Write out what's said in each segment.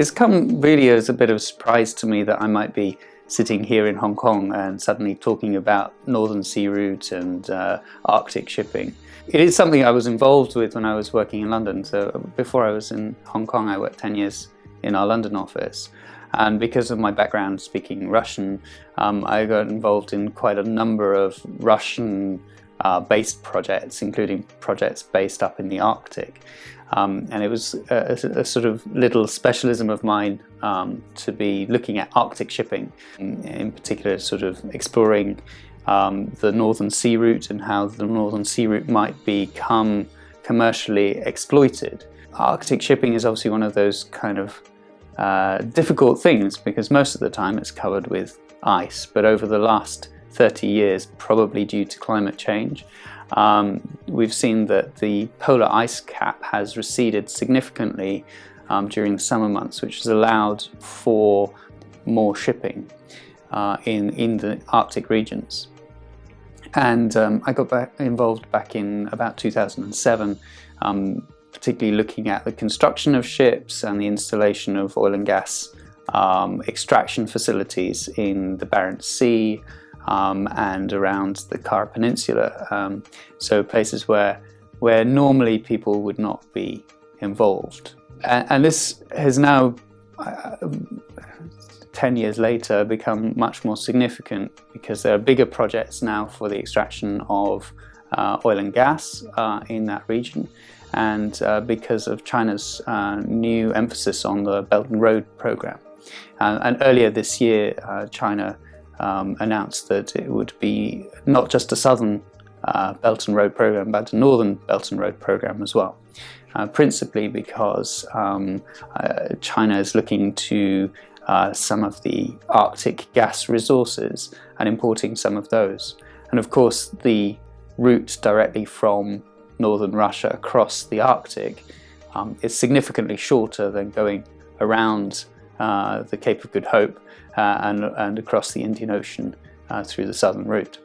It's come really as a bit of a surprise to me that I might be sitting here in Hong Kong and suddenly talking about Northern Sea Route and Arctic shipping. It is something I was involved with when I was working in London. So before I was in Hong Kong, I worked 10 years in our London office. And because of my background speaking Russian, I got involved in quite a number of Russian-based projects, including projects based up in the Arctic. And it was a sort of little specialism of mine to be looking at Arctic shipping, in particular sort of exploring the Northern Sea Route and how the Northern Sea Route might become commercially exploited. Arctic shipping is obviously one of those kind of difficult things because most of the time it's covered with ice, but over the last 30 years, probably due to climate change, we've seen that the polar ice cap has receded significantly during the summer months, which has allowed for more shipping in the Arctic regions. And I got involved back in about 2007, particularly looking at the construction of ships and the installation of oil and gas extraction facilities in the Barents Sea and around the Kara Peninsula, so places where normally people would not be involved. And this has now, 10 years later, become much more significant because there are bigger projects now for the extraction of oil and gas in that region, and because of China's new emphasis on the Belt and Road program. And earlier this year, China announced that it would be not just a southern Belt and Road program, but a northern Belt and Road program as well. Principally because China is looking to some of the Arctic gas resources and importing some of those. And of course, the route directly from northern Russia across the Arctic is significantly shorter than going around the Cape of Good Hope and across the Indian Ocean through the southern route.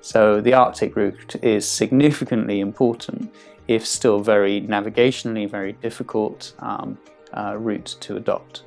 So the Arctic route is significantly important, if still very navigationally very difficult route to adopt.